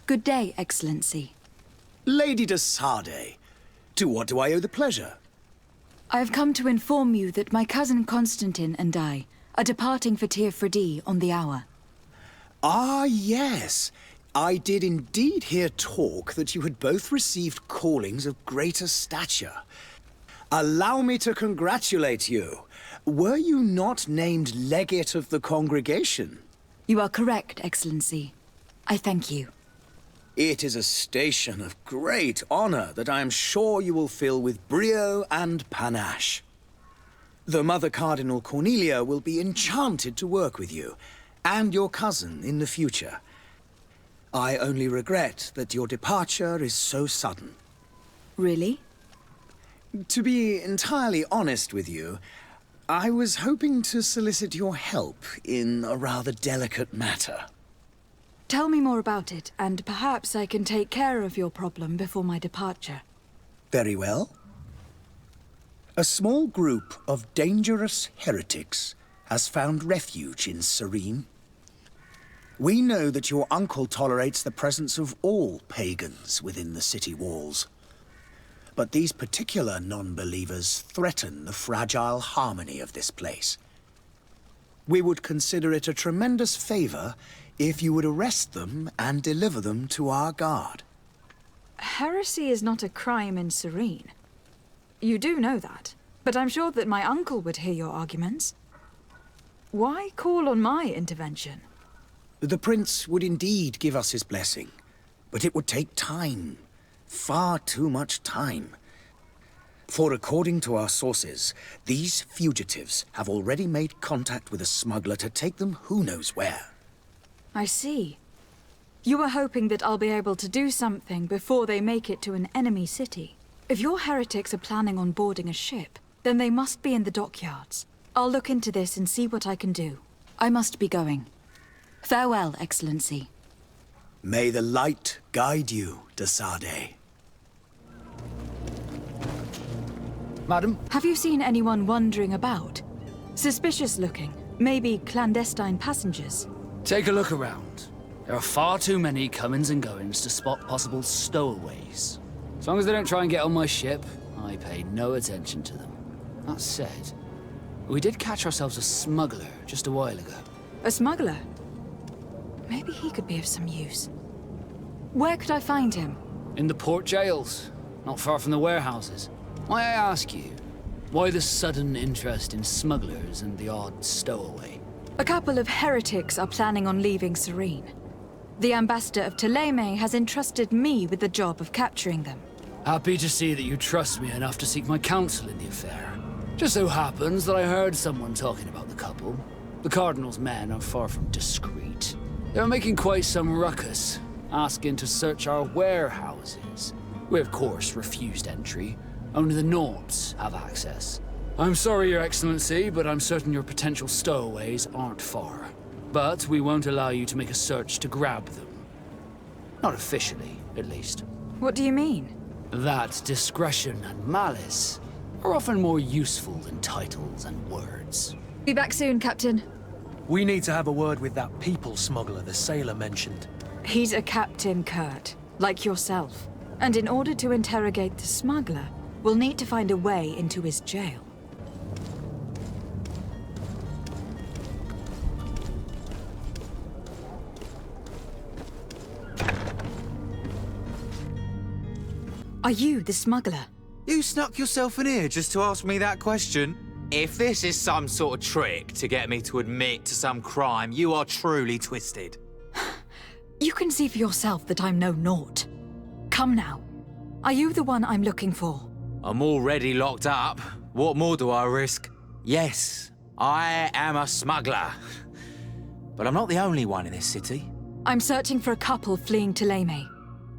Good day, Excellency. Lady de Sarde, to what do I owe the pleasure? I have come to inform you that my cousin Constantine and I are departing for Tir Fredi on the hour. Ah, yes. I did indeed hear talk that you had both received callings of greater stature. Allow me to congratulate you. Were you not named legate of the congregation? You are correct, Excellency. I thank you. It is a station of great honor that I am sure you will fill with brio and panache. The Mother Cardinal Cornelia will be enchanted to work with you, and your cousin in the future. I only regret that your departure is so sudden. Really? To be entirely honest with you, I was hoping to solicit your help in a rather delicate matter. Tell me more about it, and perhaps I can take care of your problem before my departure. Very well. A small group of dangerous heretics has found refuge in Serene. We know that your uncle tolerates the presence of all pagans within the city walls. But these particular non-believers threaten the fragile harmony of this place. We would consider it a tremendous favor if you would arrest them and deliver them to our guard. Heresy is not a crime in Serene. You do know that, but I'm sure that my uncle would hear your arguments. Why call on my intervention? The prince would indeed give us his blessing, but it would take time. Far too much time. For according to our sources, these fugitives have already made contact with a smuggler to take them who knows where. I see. You were hoping that I'll be able to do something before they make it to an enemy city. If your heretics are planning on boarding a ship, then they must be in the dockyards. I'll look into this and see what I can do. I must be going. Farewell, Excellency. May the light guide you, de Sarde. Madam? Have you seen anyone wandering about? Suspicious looking. Maybe clandestine passengers. Take a look around. There are far too many comings and goings to spot possible stowaways. As long as they don't try and get on my ship, I pay no attention to them. That said, we did catch ourselves a smuggler just a while ago. A smuggler? Maybe he could be of some use. Where could I find him? In the port jails, not far from the warehouses. May I ask you, why the sudden interest in smugglers and the odd stowaway? A couple of heretics are planning on leaving Serene. The ambassador of Ptolemy has entrusted me with the job of capturing them. Happy to see that you trust me enough to seek my counsel in the affair. Just so happens that I heard someone talking about the couple. The Cardinal's men are far from discreet. They're making quite some ruckus, asking to search our warehouses. We of course refused entry. Only the Nords have access. I'm sorry, Your Excellency, but I'm certain your potential stowaways aren't far. But we won't allow you to make a search to grab them. Not officially, at least. What do you mean? That discretion and malice are often more useful than titles and words. Be back soon, Captain. We need to have a word with that people smuggler the sailor mentioned. He's a captain, Kurt, like yourself. And in order to interrogate the smuggler, we'll need to find a way into his jail. Are you the smuggler? You snuck yourself in here just to ask me that question? If this is some sort of trick to get me to admit to some crime, you are truly twisted. You can see for yourself that I'm no naught. Come now. Are you the one I'm looking for? I'm already locked up. What more do I risk? Yes, I am a smuggler. But I'm not the only one in this city. I'm searching for a couple fleeing Ptolemy.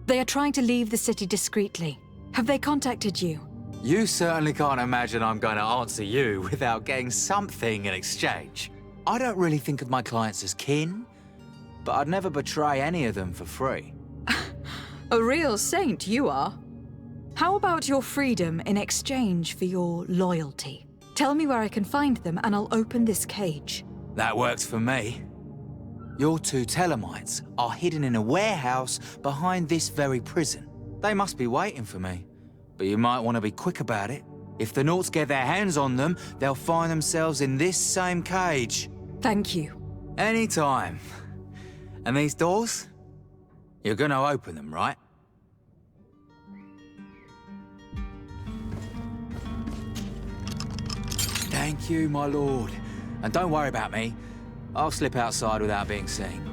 They are trying to leave the city discreetly. Have they contacted you? You certainly can't imagine I'm going to answer you without getting something in exchange. I don't really think of my clients as kin, but I'd never betray any of them for free. A real saint you are. How about your freedom in exchange for your loyalty? Tell me where I can find them and I'll open this cage. That works for me. Your two Telemites are hidden in a warehouse behind this very prison. They must be waiting for me. But you might want to be quick about it. If the Nauts get their hands on them, they'll find themselves in this same cage. Thank you. Anytime. And these doors? You're gonna open them, right? Thank you, my lord. And don't worry about me. I'll slip outside without being seen.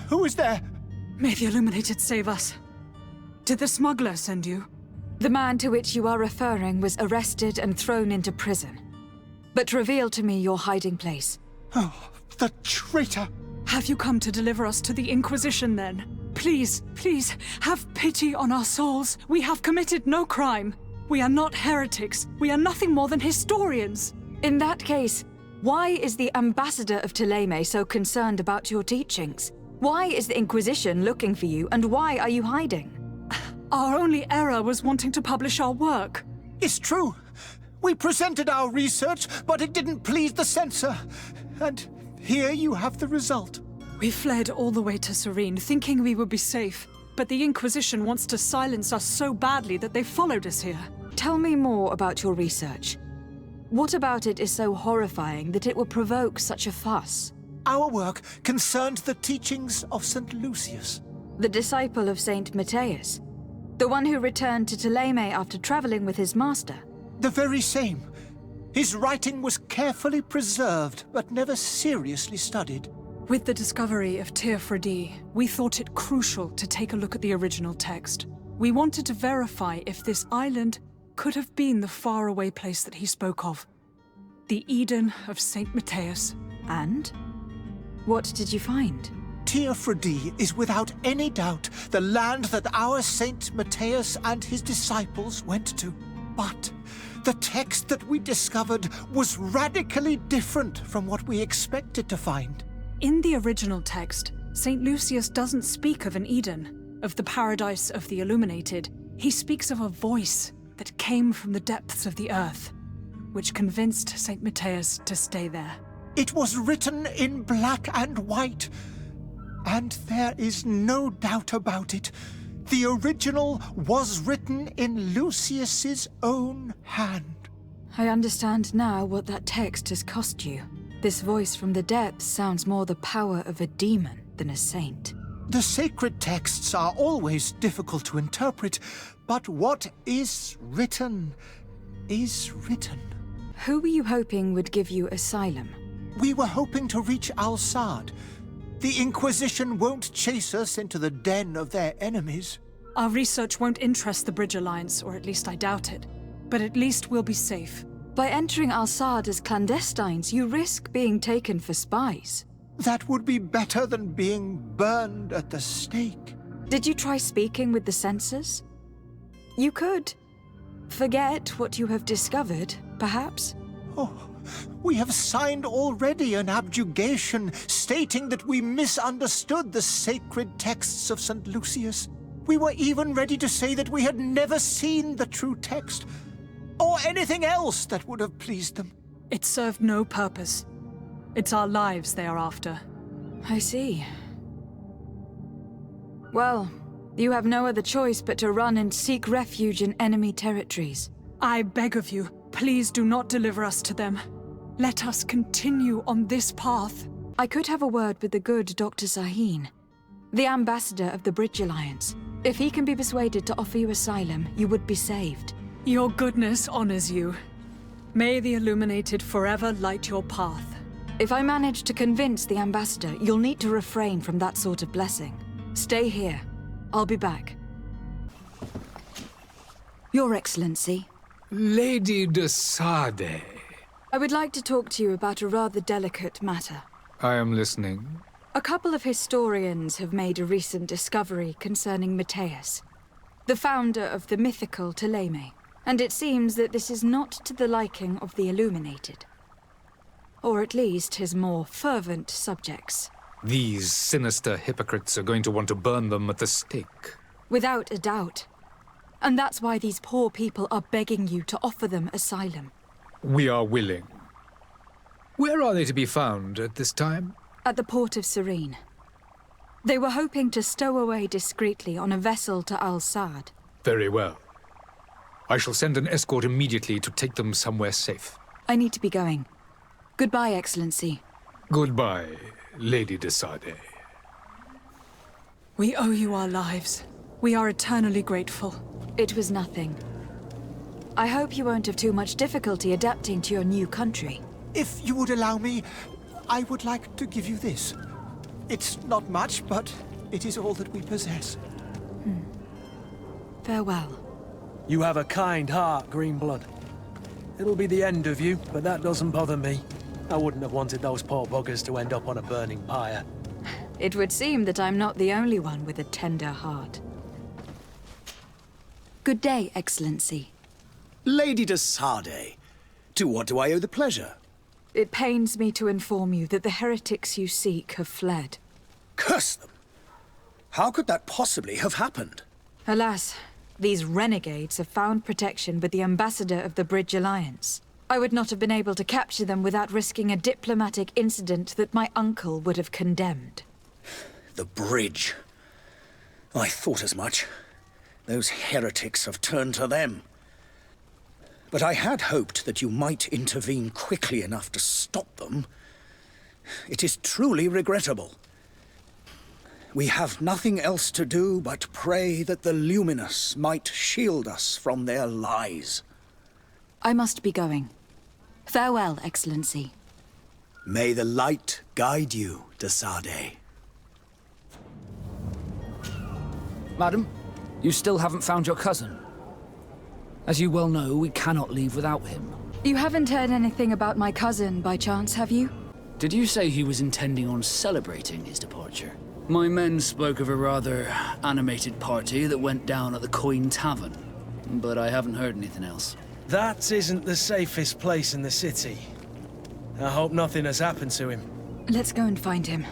Who is there? May the Illuminated save us. Did the smuggler send you? The man to which you are referring was arrested and thrown into prison. But reveal to me your hiding place. Oh, the traitor! Have you come to deliver us to the Inquisition, then? Please, please, have pity on our souls. We have committed no crime. We are not heretics. We are nothing more than historians. In that case, why is the ambassador of Thélème so concerned about your teachings? Why is the Inquisition looking for you, and why are you hiding? Our only error was wanting to publish our work. It's true. We presented our research, but it didn't please the censor. And here you have the result. We fled all the way to Serene, thinking we would be safe. But the Inquisition wants to silence us so badly that they followed us here. Tell me more about your research. What about it is so horrifying that it will provoke such a fuss? Our work concerned the teachings of St. Lucius. The disciple of Saint Matthias? The one who returned to Thélème after traveling with his master? The very same. His writing was carefully preserved, but never seriously studied. With the discovery of Teofredi, we thought it crucial to take a look at the original text. We wanted to verify if this island could have been the faraway place that he spoke of. The Eden of Saint Matthias. And? What did you find? Teofredi is without any doubt the land that our Saint Matthias and his disciples went to. But the text that we discovered was radically different from what we expected to find. In the original text, St. Lucius doesn't speak of an Eden, of the paradise of the Illuminated. He speaks of a voice that came from the depths of the earth, which convinced St. Matthias to stay there. It was written in black and white, and there is no doubt about it. The original was written in Lucius's own hand. I understand now what that text has cost you. This voice from the depths sounds more the power of a demon than a saint. The sacred texts are always difficult to interpret, but what is written is written. Who were you hoping would give you asylum? We were hoping to reach Al-Sad. The Inquisition won't chase us into the den of their enemies. Our research won't interest the Bridge Alliance, or at least I doubt it. But at least we'll be safe. By entering Al-Sad as clandestines, you risk being taken for spies. That would be better than being burned at the stake. Did you try speaking with the censors? You could. Forget what you have discovered, perhaps? Oh, we have signed already an abjugation stating that we misunderstood the sacred texts of St. Lucius. We were even ready to say that we had never seen the true text, or anything else that would have pleased them. It served no purpose. It's our lives they are after. I see. Well, you have no other choice but to run and seek refuge in enemy territories. I beg of you, please do not deliver us to them. Let us continue on this path. I could have a word with the good Dr. Sahin, the ambassador of the Bridge Alliance. If he can be persuaded to offer you asylum, you would be saved. Your goodness honors you. May the Illuminated forever light your path. If I manage to convince the ambassador, you'll need to refrain from that sort of blessing. Stay here. I'll be back. Your Excellency. Lady de Sade, I would like to talk to you about a rather delicate matter. I am listening. A couple of historians have made a recent discovery concerning Matthias, the founder of the mythical Ptolemy, and it seems that this is not to the liking of the Illuminated. Or at least his more fervent subjects. These sinister hypocrites are going to want to burn them at the stake. Without a doubt. And that's why these poor people are begging you to offer them asylum. We are willing. Where are they to be found at this time? At the port of Serene. They were hoping to stow away discreetly on a vessel to Al-Sad. Very well. I shall send an escort immediately to take them somewhere safe. I need to be going. Goodbye, Excellency. Goodbye, Lady de Sade. We owe you our lives. We are eternally grateful. It was nothing. I hope you won't have too much difficulty adapting to your new country. If you would allow me, I would like to give you this. It's not much, but it is all that we possess. Farewell. You have a kind heart, Greenblood. It'll be the end of you, but that doesn't bother me. I wouldn't have wanted those poor buggers to end up on a burning pyre. It would seem that I'm not the only one with a tender heart. Good day, Excellency. Lady de Sade, to what do I owe the pleasure? It pains me to inform you that the heretics you seek have fled. Curse them! How could that possibly have happened? Alas, these renegades have found protection with the ambassador of the Bridge Alliance. I would not have been able to capture them without risking a diplomatic incident that my uncle would have condemned. The bridge. I thought as much. Those heretics have turned to them. But I had hoped that you might intervene quickly enough to stop them. It is truly regrettable. We have nothing else to do but pray that the Luminous might shield us from their lies. I must be going. Farewell, Excellency. May the light guide you, de Sade. Madam, you still haven't found your cousin. As you well know, we cannot leave without him. You haven't heard anything about my cousin, by chance, have you? Did you say he was intending on celebrating his departure? My men spoke of a rather animated party that went down at the Coin Tavern, but I haven't heard anything else. That isn't the safest place in the city. I hope nothing has happened to him. Let's go and find him.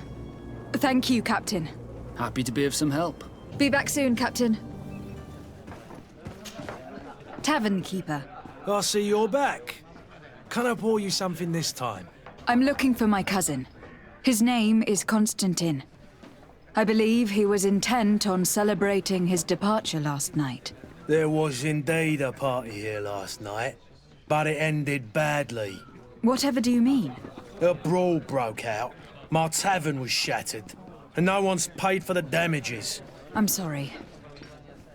Thank you, Captain. Happy to be of some help. Be back soon, Captain. Tavern keeper. I see you're back. Can I pour you something this time? I'm looking for my cousin. His name is Constantine. I believe he was intent on celebrating his departure last night. There was indeed a party here last night, but it ended badly. Whatever do you mean? A brawl broke out. My tavern was shattered, and no one's paid for the damages. I'm sorry.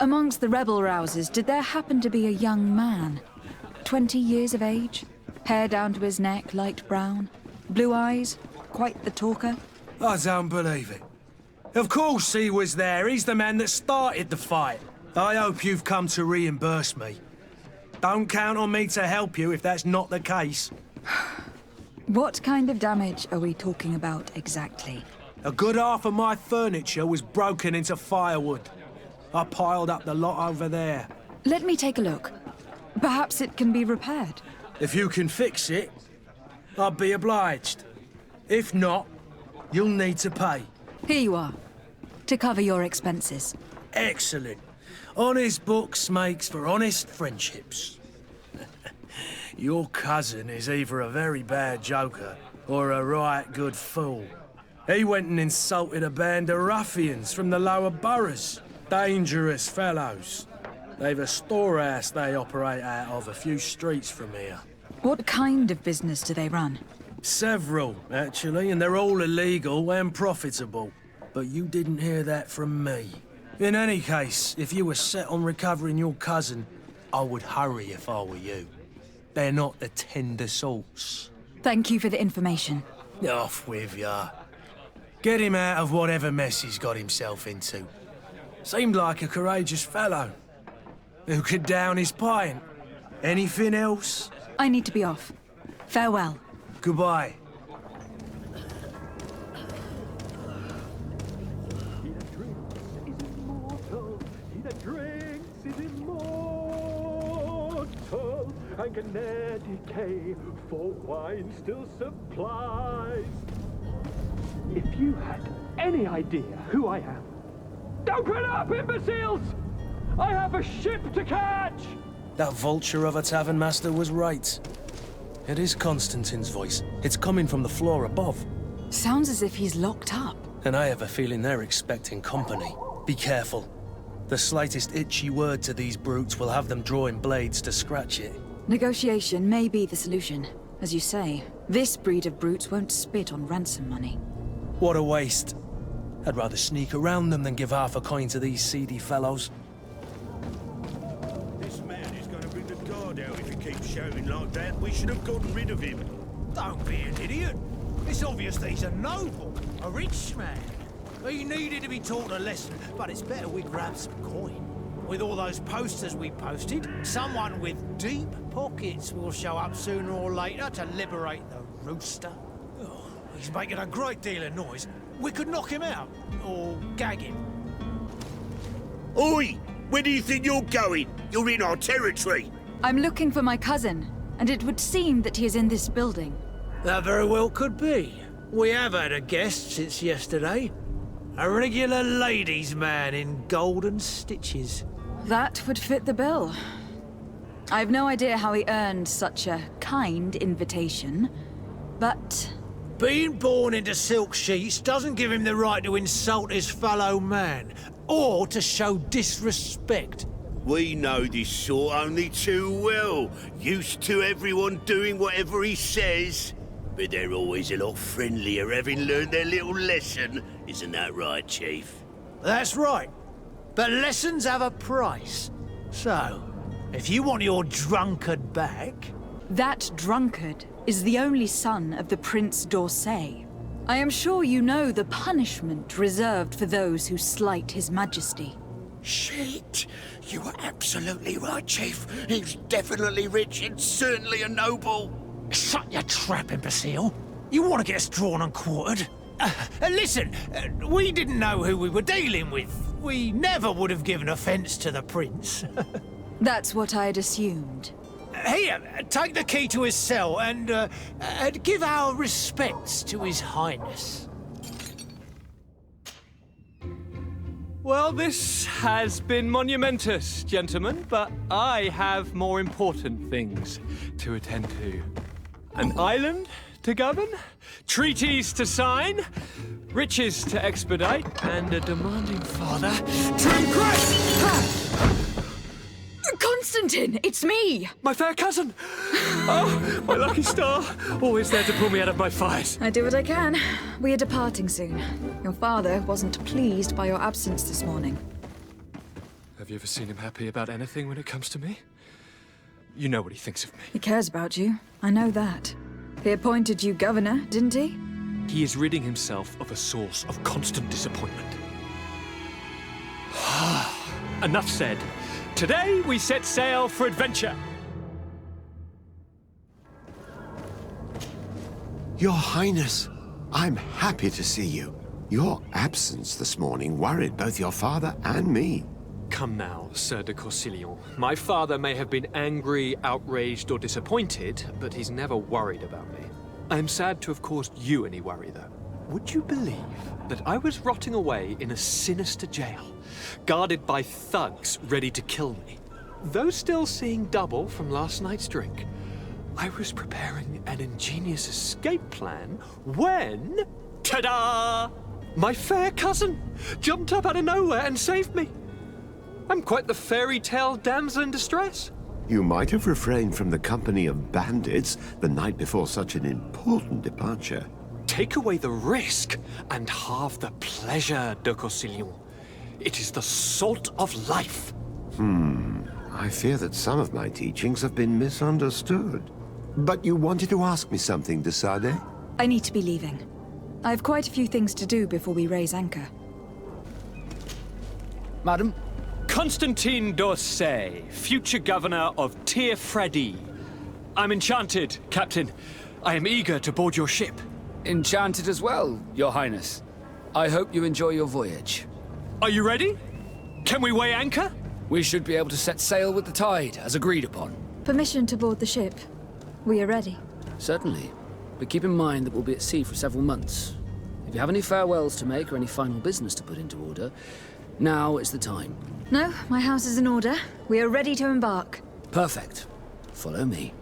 Amongst the rebel rousers, did there happen to be a young man? 20 years of age? Hair down to his neck, light brown? Blue eyes? Quite the talker? I don't believe it. Of course he was there. He's the man that started the fight. I hope you've come to reimburse me. Don't count on me to help you if that's not the case. What kind of damage are we talking about exactly? A good half of my furniture was broken into firewood. I piled up the lot over there. Let me take a look. Perhaps it can be repaired. If you can fix it, I'd be obliged. If not, you'll need to pay. Here you are, to cover your expenses. Excellent. Honest books makes for honest friendships. Your cousin is either a very bad joker or a right good fool. He went and insulted a band of ruffians from the lower boroughs. Dangerous fellows. They've a storehouse they operate out of a few streets from here. What kind of business do they run? Several, actually, and they're all illegal and profitable. But you didn't hear that from me. In any case, if you were set on recovering your cousin, I would hurry if I were you. They're not the tender sorts. Thank you for the information. Off with ya. Get him out of whatever mess he's got himself into. Seemed like a courageous fellow. Who could down his pint. Anything else? I need to be off. Farewell. Goodbye. And can ne'er decay, for wine still supplies. If you had any idea who I am, open up, imbeciles! I have a ship to catch! That vulture of a tavern master was right. It is Constantine's voice. It's coming from the floor above. Sounds as if he's locked up. And I have a feeling they're expecting company. Be careful. The slightest itchy word to these brutes will have them drawing blades to scratch it. Negotiation may be the solution. As you say, this breed of brutes won't spit on ransom money. What a waste. I'd rather sneak around them than give half a coin to these seedy fellows. This man is going to bring the guard out if he keeps shouting like that. We should have gotten rid of him. Don't be an idiot. It's obvious that he's a noble, a rich man. He needed to be taught a lesson, but it's better we grab some coin. With all those posters we posted, someone with deep pockets will show up sooner or later to liberate the rooster. Oh, he's making a great deal of noise. We could knock him out, or gag him. Oi! Where do you think you're going? You're in our territory. I'm looking for my cousin, and it would seem that he is in this building. That very well could be. We have had a guest since yesterday. A regular ladies' man in golden stitches. That would fit the bill. I have no idea how he earned such a kind invitation, but... Being born into silk sheets doesn't give him the right to insult his fellow man, or to show disrespect. We know this sort only too well. Used to everyone doing whatever he says. But they're always a lot friendlier having learned their little lesson. Isn't that right, Chief? That's right. But lessons have a price. So, if you want your drunkard back... That drunkard is the only son of the Prince d'Orsay. I am sure you know the punishment reserved for those who slight his majesty. Shit! You were absolutely right, Chief. He's definitely rich and certainly a noble. Shut your trap, imbecile. You want to get us drawn and quartered? Listen, we didn't know who we were dealing with. We never would have given offence to the prince. That's what I'd assumed. Here, take the key to his cell and give our respects to his highness. Well, this has been monumentous, gentlemen, but I have more important things to attend to. An island to govern, treaties to sign, riches to expedite, and a demanding father to impress! Constantine, it's me! My fair cousin! Oh, my lucky star, always there to pull me out of my fight. I do what I can. We are departing soon. Your father wasn't pleased by your absence this morning. Have you ever seen him happy about anything when it comes to me? You know what he thinks of me. He cares about you. I know that. He appointed you governor, didn't he? He is ridding himself of a source of constant disappointment. Enough said. Today we set sail for adventure. Your Highness, I'm happy to see you. Your absence this morning worried both your father and me. Come now, Sir de Corsillon. My father may have been angry, outraged, or disappointed, but he's never worried about me. I'm sad to have caused you any worry, though. Would you believe that I was rotting away in a sinister jail, guarded by thugs ready to kill me? Though still seeing double from last night's drink, I was preparing an ingenious escape plan when... Ta-da! My fair cousin jumped up out of nowhere and saved me. I'm quite the fairy tale damsel in distress. You might have refrained from the company of bandits the night before such an important departure. Take away the risk and halve the pleasure, de Corsillon. It is the salt of life. I fear that some of my teachings have been misunderstood. But you wanted to ask me something, de Sade? I need to be leaving. I have quite a few things to do before we raise anchor. Madam? Constantine d'Orsay, future governor of Tir-Fredy. I'm enchanted, Captain. I am eager to board your ship. Enchanted as well, Your Highness. I hope you enjoy your voyage. Are you ready? Can we weigh anchor? We should be able to set sail with the tide, as agreed upon. Permission to board the ship. We are ready. Certainly. But keep in mind that we'll be at sea for several months. If you have any farewells to make or any final business to put into order, now is the time. No, my house is in order. We are ready to embark. Perfect. Follow me.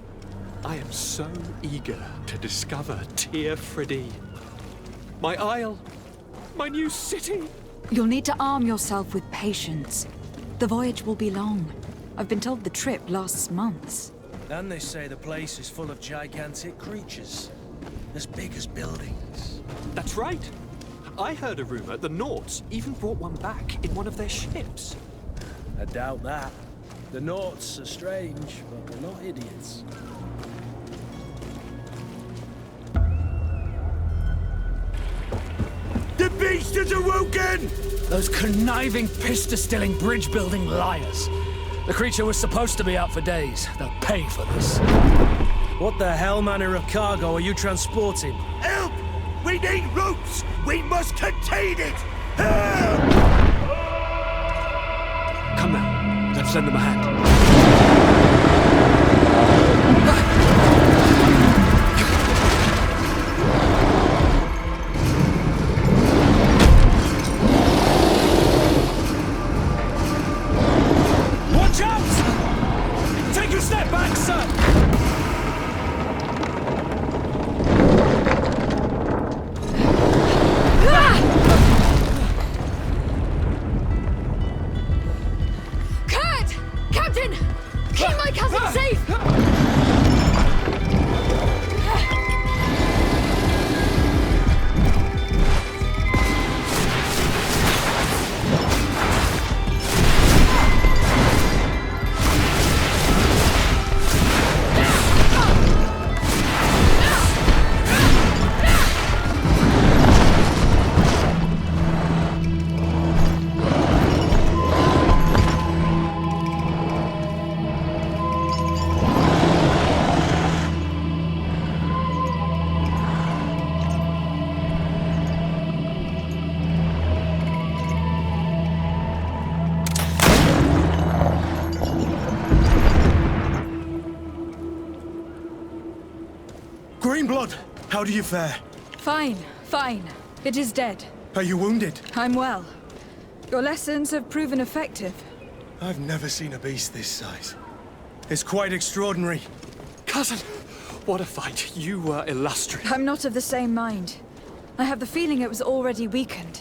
I am so eager to discover Tear Freddy. My isle. My new city. You'll need to arm yourself with patience. The voyage will be long. I've been told the trip lasts months. And they say the place is full of gigantic creatures. As big as buildings. That's right. I heard a rumor the Nauts even brought one back in one of their ships. I doubt that. The Nauts are strange, but they're not idiots. The beast has awoken! Those conniving, pista-stilling, bridge-building liars. The creature was supposed to be out for days. They'll pay for this. What the hell manner of cargo are you transporting? Help! We need ropes! We must contain it! Help! Come now, let's lend them a hand. Watch out! Take a step back, sir! Greenblood, how do you fare? Fine, fine. It is dead. Are you wounded? I'm well. Your lessons have proven effective. I've never seen a beast this size. It's quite extraordinary. Cousin, what a fight. You were illustrious. I'm not of the same mind. I have the feeling it was already weakened.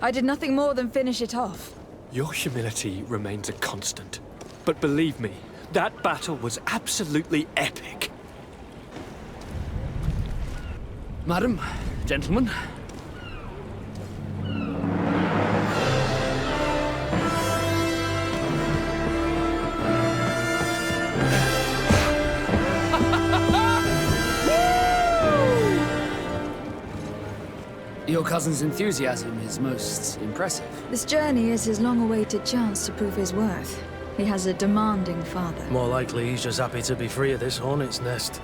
I did nothing more than finish it off. Your humility remains a constant. But believe me, that battle was absolutely epic. Madam, gentlemen. Your cousin's enthusiasm is most impressive. This journey is his long-awaited chance to prove his worth. He has a demanding father. More likely he's just happy to be free of this hornet's nest.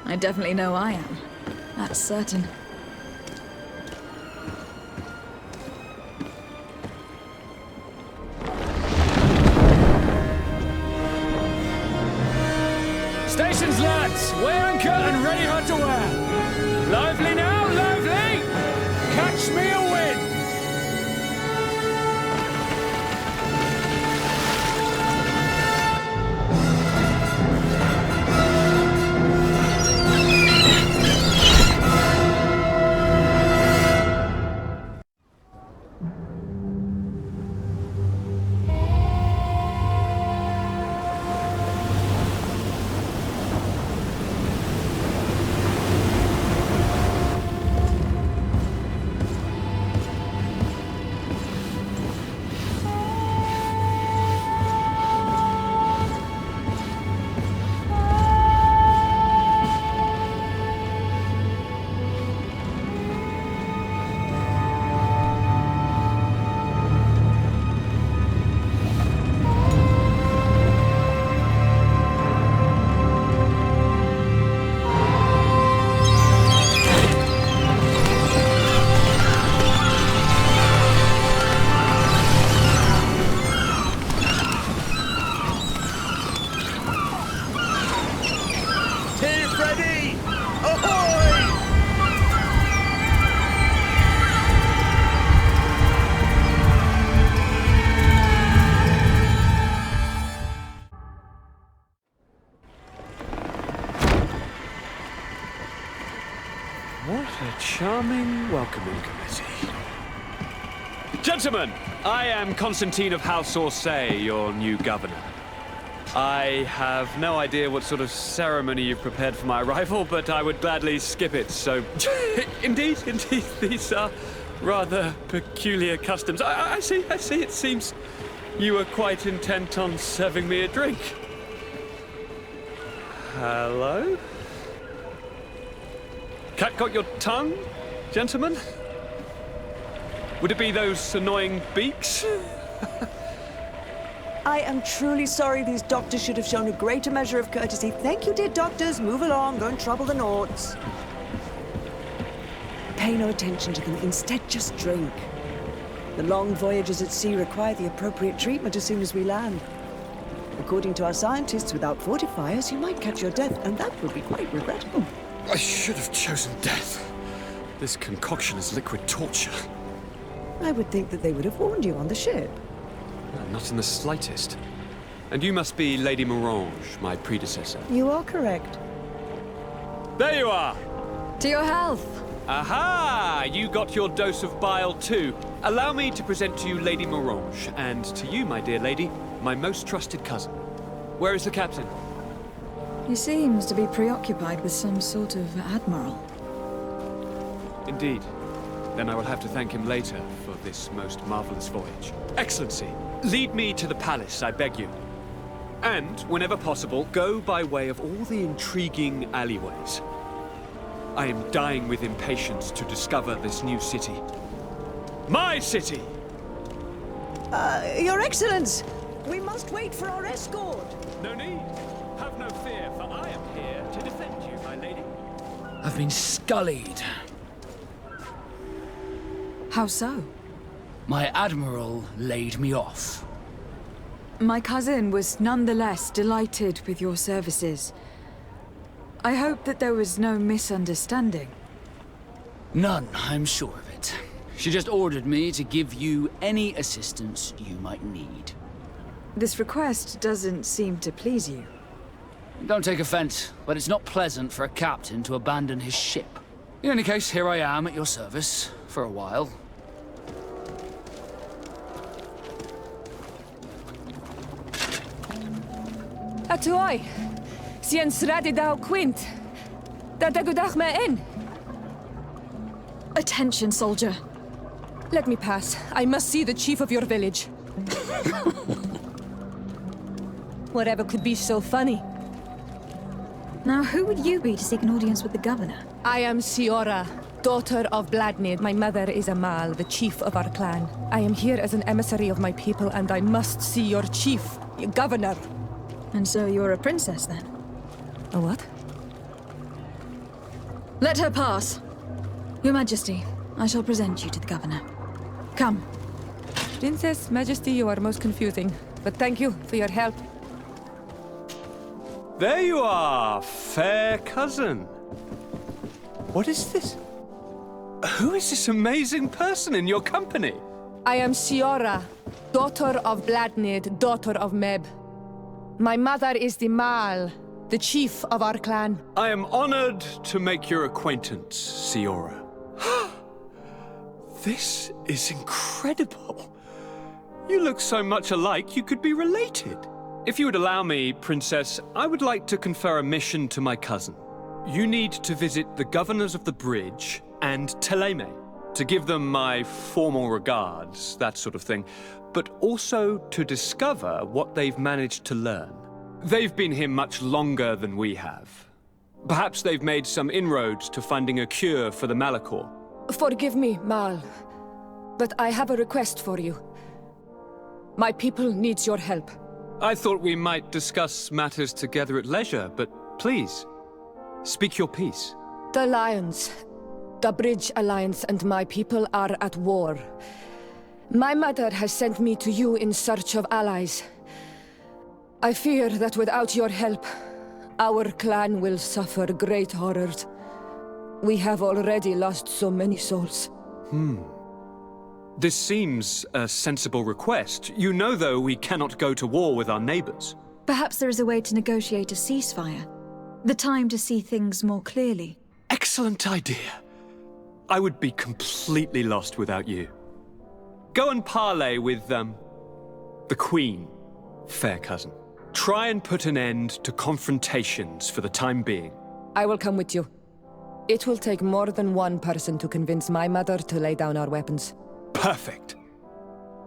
I definitely know I am. That's certain. Stations, lads! Weigh anchor and ready her to wear! Lively now, lively! Catch me a wind! What a charming welcoming committee. Gentlemen, I am Constantine of House Orsay, your new governor. I have no idea what sort of ceremony you've prepared for my arrival, but I would gladly skip it, so... Indeed, these are rather peculiar customs. I see, it seems you were quite intent on serving me a drink. Hello? Cat got your tongue, gentlemen? Would it be those annoying beaks? I am truly sorry. These doctors should have shown a greater measure of courtesy. Thank you, dear doctors. Move along. Don't trouble the Naughts. Pay no attention to them. Instead, just drink. The long voyages at sea require the appropriate treatment as soon as we land. According to our scientists, without fortifiers, you might catch your death, and that would be quite regrettable. I should have chosen death. This concoction is liquid torture. I would think that they would have warned you on the ship. Not in the slightest. And you must be Lady Morange, my predecessor. You are correct. There you are! To your health. Aha! You got your dose of bile too. Allow me to present to you Lady Morange, and to you, my dear lady, my most trusted cousin. Where is the captain? He seems to be preoccupied with some sort of admiral. Indeed. Then I will have to thank him later for this most marvelous voyage. Excellency, lead me to the palace, I beg you. And, whenever possible, go by way of all the intriguing alleyways. I am dying with impatience to discover this new city. My city! Your Excellence! We must wait for our escort! No need. Have no fear, for I am here to defend you, my lady. I've been scullied. How so? My admiral laid me off. My cousin was nonetheless delighted with your services. I hope that there was no misunderstanding. None, I'm sure of it. She just ordered me to give you any assistance you might need. This request doesn't seem to please you. Don't take offense, but it's not pleasant for a captain to abandon his ship. In any case, here I am at your service, for a while. Atuoi, sien Sradi dau quint. Dadagudach me in. Attention, soldier. Let me pass. I must see the chief of your village. Whatever could be so funny? Now, who would you be to seek an audience with the governor? I am Siora, daughter of Bladnid. My mother is Amal, the chief of our clan. I am here as an emissary of my people, and I must see your chief, your governor. And so you're a princess, then? A what? Let her pass. Your Majesty, I shall present you to the governor. Come. Princess, Majesty, you are most confusing. But thank you for your help. There you are, fair cousin. What is this? Who is this amazing person in your company? I am Siora, daughter of Bladnid, daughter of Meb. My mother is the Mal, the chief of our clan. I am honored to make your acquaintance, Siora. This is incredible. You look so much alike you could be related. If you would allow me, Princess, I would like to confer a mission to my cousin. You need to visit the governors of the bridge and Teleme to give them my formal regards, that sort of thing, but also to discover what they've managed to learn. They've been here much longer than we have. Perhaps they've made some inroads to finding a cure for the Malachor. Forgive me, Mal, but I have a request for you. My people needs your help. I thought we might discuss matters together at leisure, but please, speak your piece. The Lions, the Bridge Alliance and my people are at war. My mother has sent me to you in search of allies. I fear that without your help, our clan will suffer great horrors. We have already lost so many souls. This seems a sensible request. You know, though, we cannot go to war with our neighbors. Perhaps there is a way to negotiate a ceasefire. The time to see things more clearly. Excellent idea. I would be completely lost without you. Go and parley with, the Queen, fair cousin. Try and put an end to confrontations for the time being. I will come with you. It will take more than one person to convince my mother to lay down our weapons. Perfect.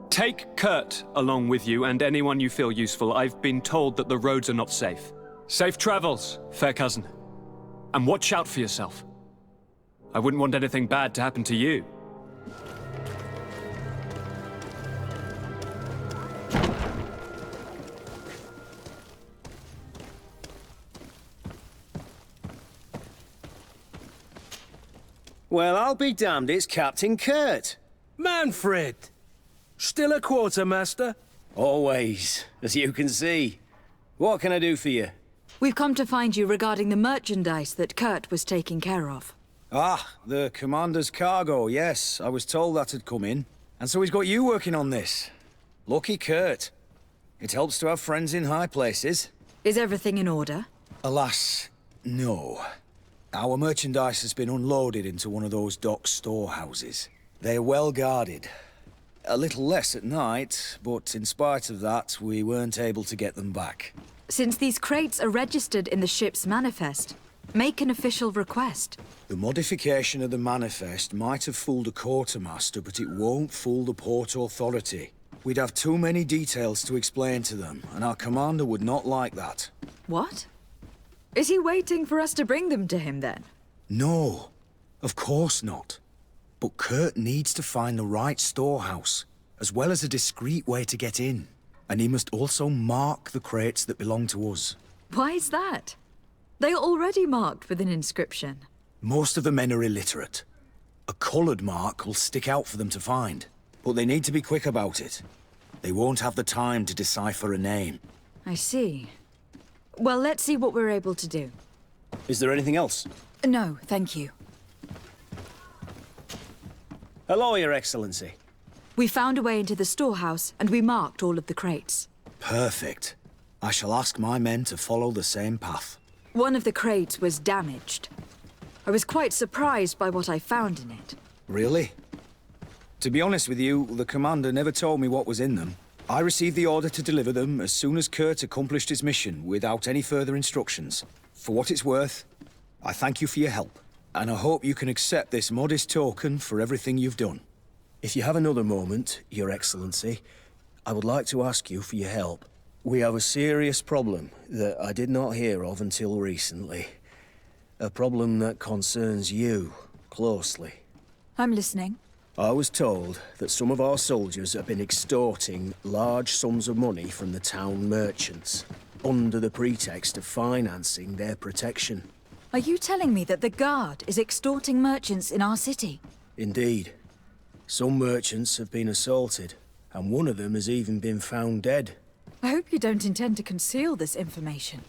Take Kurt along with you and anyone you feel useful. I've been told that the roads are not safe. Safe travels, fair cousin. And watch out for yourself. I wouldn't want anything bad to happen to you. Well, I'll be damned, it's Captain Kurt. Manfred! Still a quartermaster? Always, as you can see. What can I do for you? We've come to find you regarding the merchandise that Kurt was taking care of. Ah, the commander's cargo, yes. I was told that had come in. And so he's got you working on this. Lucky Kurt. It helps to have friends in high places. Is everything in order? Alas, no. Our merchandise has been unloaded into one of those dock storehouses. They're well guarded. A little less at night, but in spite of that, we weren't able to get them back. Since these crates are registered in the ship's manifest, make an official request. The modification of the manifest might have fooled a quartermaster, but it won't fool the Port Authority. We'd have too many details to explain to them, and our commander would not like that. What? Is he waiting for us to bring them to him, then? No, of course not. But Kurt needs to find the right storehouse, as well as a discreet way to get in. And he must also mark the crates that belong to us. Why is that? They are already marked with an inscription. Most of the men are illiterate. A coloured mark will stick out for them to find, but they need to be quick about it. They won't have the time to decipher a name. I see. Well, let's see what we're able to do. Is there anything else? No, thank you. Hello, Your Excellency. We found a way into the storehouse, and we marked all of the crates. Perfect. I shall ask my men to follow the same path. One of the crates was damaged. I was quite surprised by what I found in it. Really? To be honest with you, the commander never told me what was in them. I received the order to deliver them as soon as Kurt accomplished his mission, without any further instructions. For what it's worth, I thank you for your help, and I hope you can accept this modest token for everything you've done. If you have another moment, Your Excellency, I would like to ask you for your help. We have a serious problem that I did not hear of until recently. A problem that concerns you closely. I'm listening. I was told that some of our soldiers have been extorting large sums of money from the town merchants, under the pretext of financing their protection. Are you telling me that the Guard is extorting merchants in our city? Indeed. Some merchants have been assaulted, and one of them has even been found dead. I hope you don't intend to conceal this information.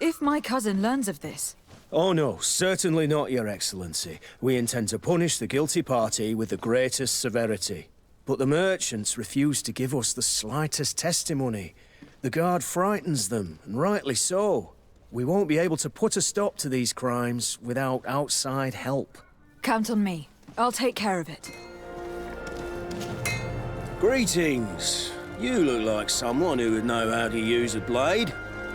If my cousin learns of this... Oh no, certainly not, Your Excellency. We intend to punish the guilty party with the greatest severity. But the merchants refuse to give us the slightest testimony. The Guard frightens them, and rightly so. We won't be able to put a stop to these crimes without outside help. Count on me. I'll take care of it. Greetings. You look like someone who would know how to use a blade.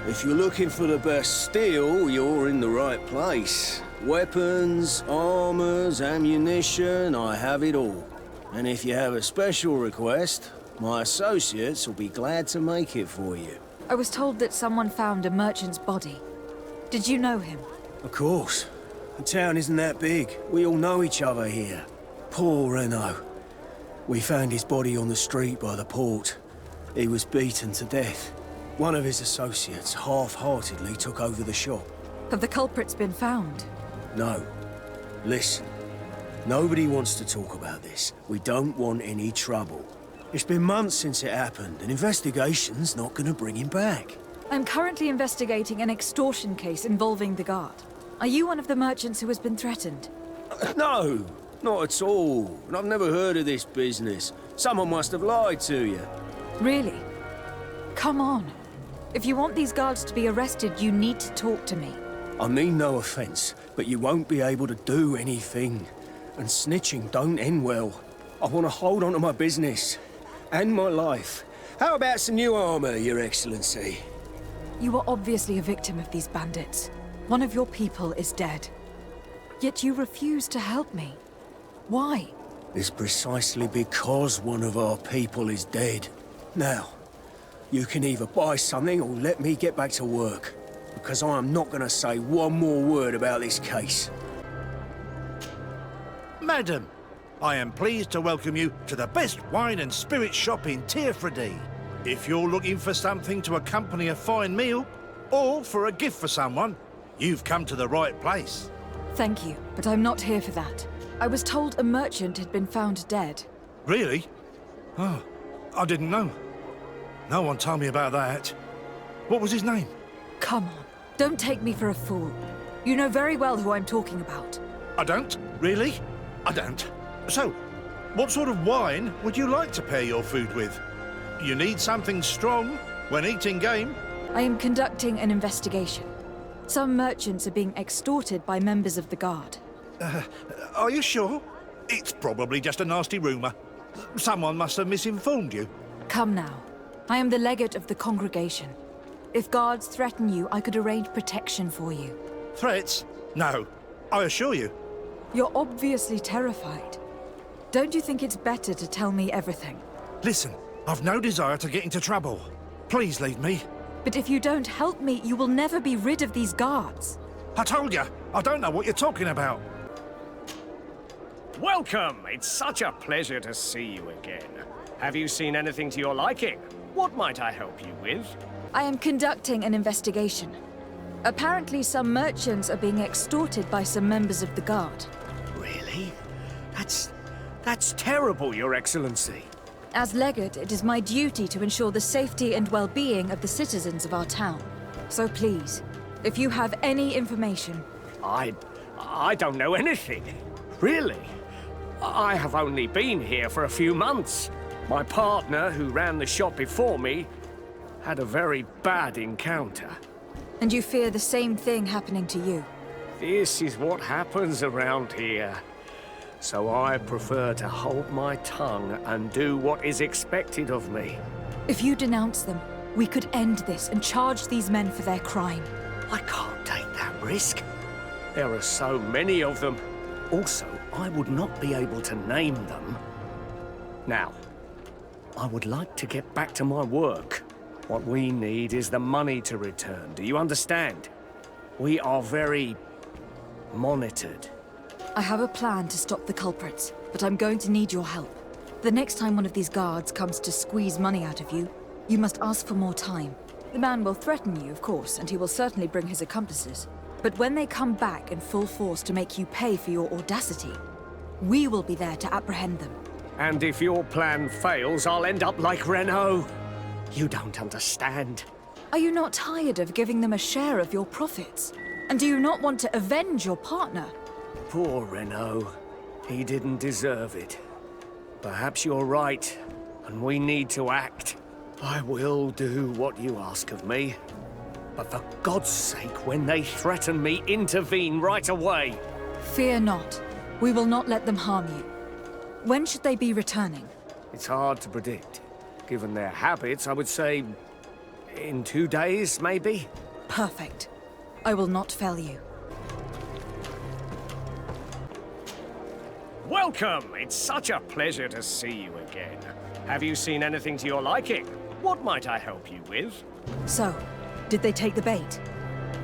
If you're looking for the best steel, you're in the right place. Weapons, armors, ammunition, I have it all. And if you have a special request, my associates will be glad to make it for you. I was told that someone found a merchant's body. Did you know him? Of course. The town isn't that big. We all know each other here. Poor Renault. We found his body on the street by the port. He was beaten to death. One of his associates half-heartedly took over the shop. Have the culprits been found? No. Listen. Nobody wants to talk about this. We don't want any trouble. It's been months since it happened. An investigation's not going to bring him back. I'm currently investigating an extortion case involving the Guard. Are you one of the merchants who has been threatened? No, not at all. And I've never heard of this business. Someone must have lied to you. Really? Come on. If you want these guards to be arrested, you need to talk to me. I mean no offense, but you won't be able to do anything. And snitching don't end well. I want to hold on to my business. And my life. How about some new armor, Your Excellency? You are obviously a victim of these bandits. One of your people is dead. Yet you refuse to help me. Why? It's precisely because one of our people is dead. Now, you can either buy something or let me get back to work. Because I am not going to say one more word about this case. Madam, I am pleased to welcome you to the best wine and spirit shop in Tier-Freddy. If you're looking for something to accompany a fine meal, or for a gift for someone, you've come to the right place. Thank you, but I'm not here for that. I was told a merchant had been found dead. Really? Oh, I didn't know. No one told me about that. What was his name? Come on, don't take me for a fool. You know very well who I'm talking about. I don't? Really? I don't. So, what sort of wine would you like to pair your food with? You need something strong when eating game? I am conducting an investigation. Some merchants are being extorted by members of the Guard. Are you sure? It's probably just a nasty rumour. Someone must have misinformed you. Come now. I am the legate of the congregation. If guards threaten you, I could arrange protection for you. Threats? No. I assure you. You're obviously terrified. Don't you think it's better to tell me everything? Listen, I've no desire to get into trouble. Please leave me. But if you don't help me, you will never be rid of these guards. I told you, I don't know what you're talking about. Welcome! It's such a pleasure to see you again. Have you seen anything to your liking? What might I help you with? I am conducting an investigation. Apparently some merchants are being extorted by some members of the Guard. Really? That's terrible, Your Excellency. As legate, it is my duty to ensure the safety and well-being of the citizens of our town. So please, if you have any information... I don't know anything. Really? I have only been here for a few months. My partner, who ran the shop before me, had a very bad encounter. And you fear the same thing happening to you? This is what happens around here. So I prefer to hold my tongue and do what is expected of me. If you denounce them, we could end this and charge these men for their crime. I can't take that risk. There are so many of them. Also, I would not be able to name them. Now, I would like to get back to my work. What we need is the money to return. Do you understand? We are very monitored. I have a plan to stop the culprits, but I'm going to need your help. The next time one of these guards comes to squeeze money out of you, you must ask for more time. The man will threaten you, of course, and he will certainly bring his accomplices. But when they come back in full force to make you pay for your audacity, we will be there to apprehend them. And if your plan fails, I'll end up like Renault. You don't understand. Are you not tired of giving them a share of your profits? And do you not want to avenge your partner? Poor Renault. He didn't deserve it. Perhaps you're right, and we need to act. I will do what you ask of me. But for God's sake, when they threaten me, intervene right away. Fear not. We will not let them harm you. When should they be returning? It's hard to predict. Given their habits, I would say in 2 days, maybe? Perfect. I will not fail you. Welcome! It's such a pleasure to see you again. Have you seen anything to your liking? What might I help you with? So, did they take the bait?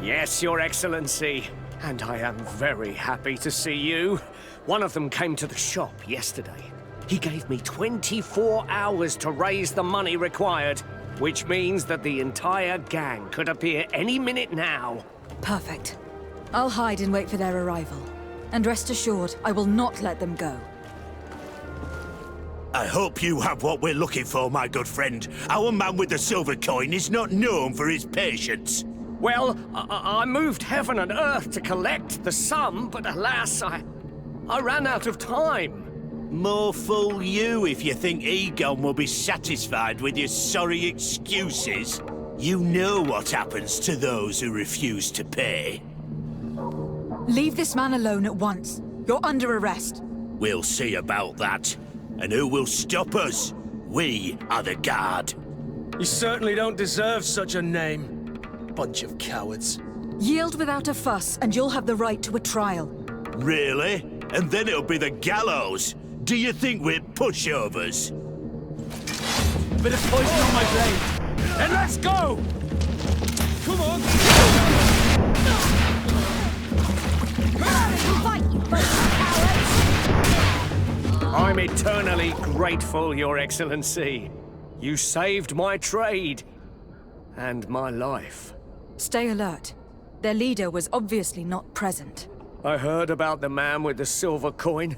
Yes, Your Excellency. And I am very happy to see you. One of them came to the shop yesterday. He gave me 24 hours to raise the money required, which means that the entire gang could appear any minute now. Perfect. I'll hide and wait for their arrival. And rest assured, I will not let them go. I hope you have what we're looking for, my good friend. Our man with the silver coin is not known for his patience. Well, I moved heaven and earth to collect the sum, but alas, I ran out of time. More fool you if you think Egon will be satisfied with your sorry excuses. You know what happens to those who refuse to pay. Leave this man alone at once. You're under arrest. We'll see about that. And who will stop us? We are the Guard. You certainly don't deserve such a name. Bunch of cowards. Yield without a fuss, and you'll have the right to a trial. Really? And then it'll be the gallows. Do you think we're pushovers? Bit of poison on my blade. And let's go! Come on! Fight, you bunch of cowards! I'm eternally grateful, Your Excellency. You saved my trade. And my life. Stay alert. Their leader was obviously not present. I heard about the man with the silver coin.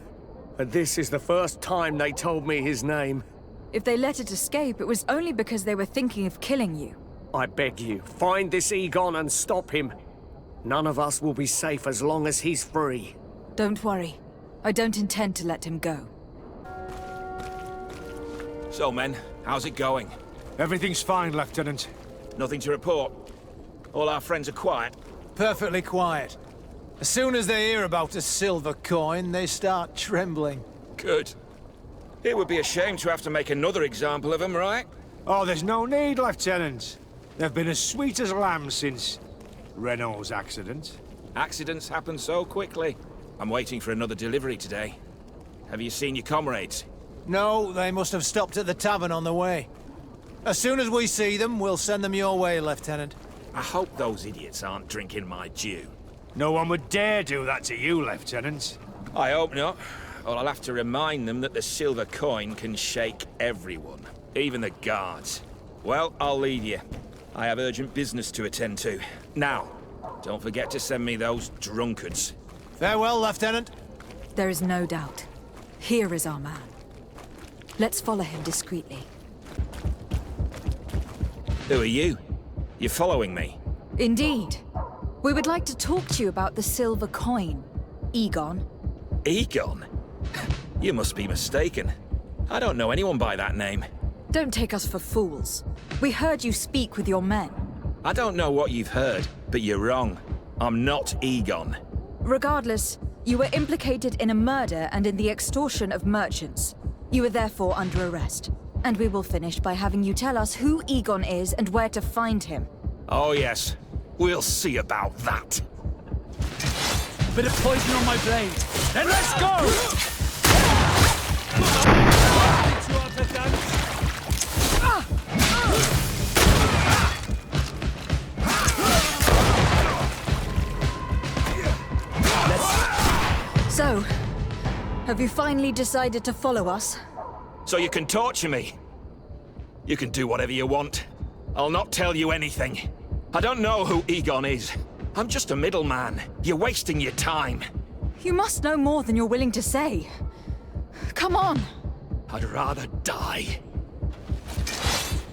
And this is the first time they told me his name. If they let it escape, it was only because they were thinking of killing you. I beg you, find this Egon and stop him. None of us will be safe as long as he's free. Don't worry. I don't intend to let him go. So, men, how's it going? Everything's fine, Lieutenant. Nothing to report. All our friends are quiet. Perfectly quiet. As soon as they hear about a silver coin, they start trembling. Good. It would be a shame to have to make another example of them, right? Oh, there's no need, Lieutenant. They've been as sweet as lambs since Renault's accident. Accidents happen so quickly. I'm waiting for another delivery today. Have you seen your comrades? No, they must have stopped at the tavern on the way. As soon as we see them, we'll send them your way, Lieutenant. I hope those idiots aren't drinking my dew. No one would dare do that to you, Lieutenant. I hope not. Or I'll have to remind them that the silver coin can shake everyone, even the guards. Well, I'll leave you. I have urgent business to attend to. Now, don't forget to send me those drunkards. Farewell, Lieutenant. There is no doubt. Here is our man. Let's follow him discreetly. Who are you? You're following me? Indeed. We would like to talk to you about the silver coin, Egon. Egon? You must be mistaken. I don't know anyone by that name. Don't take us for fools. We heard you speak with your men. I don't know what you've heard, but you're wrong. I'm not Egon. Regardless, you were implicated in a murder and in the extortion of merchants. You are therefore under arrest. And we will finish by having you tell us who Egon is and where to find him. Oh yes, we'll see about that. Bit of poison on my blade. Then let's go! So, have you finally decided to follow us? So you can torture me. You can do whatever you want. I'll not tell you anything. I don't know who Egon is. I'm just a middleman. You're wasting your time. You must know more than you're willing to say. Come on. I'd rather die.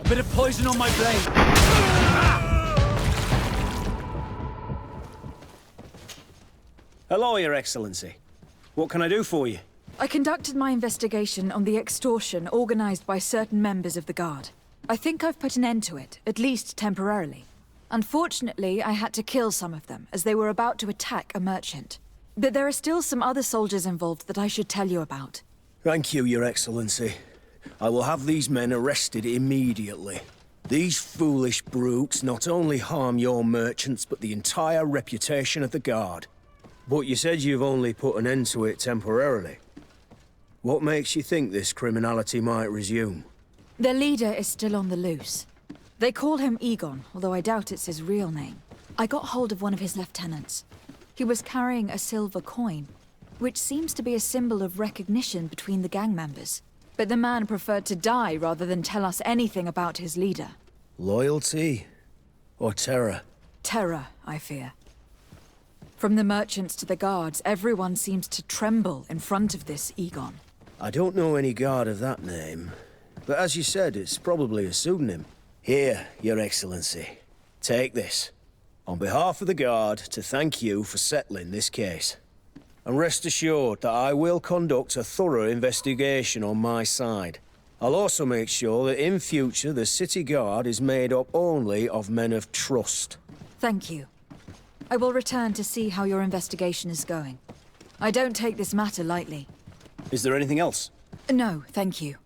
A bit of poison on my blade. Hello, Your Excellency. What can I do for you? I conducted my investigation on the extortion organized by certain members of the Guard. I think I've put an end to it, at least temporarily. Unfortunately, I had to kill some of them, as they were about to attack a merchant. But there are still some other soldiers involved that I should tell you about. Thank you, Your Excellency. I will have these men arrested immediately. These foolish brutes not only harm your merchants, but the entire reputation of the Guard. But you said you've only put an end to it temporarily. What makes you think this criminality might resume? Their leader is still on the loose. They call him Egon, although I doubt it's his real name. I got hold of one of his lieutenants. He was carrying a silver coin, which seems to be a symbol of recognition between the gang members. But the man preferred to die rather than tell us anything about his leader. Loyalty? Or terror? Terror, I fear. From the merchants to the guards, everyone seems to tremble in front of this Egon. I don't know any guard of that name. But as you said, it's probably a pseudonym. Here, Your Excellency. Take this. On behalf of the Guard, to thank you for settling this case. And rest assured that I will conduct a thorough investigation on my side. I'll also make sure that in future the City Guard is made up only of men of trust. Thank you. I will return to see how your investigation is going. I don't take this matter lightly. Is there anything else? No, thank you.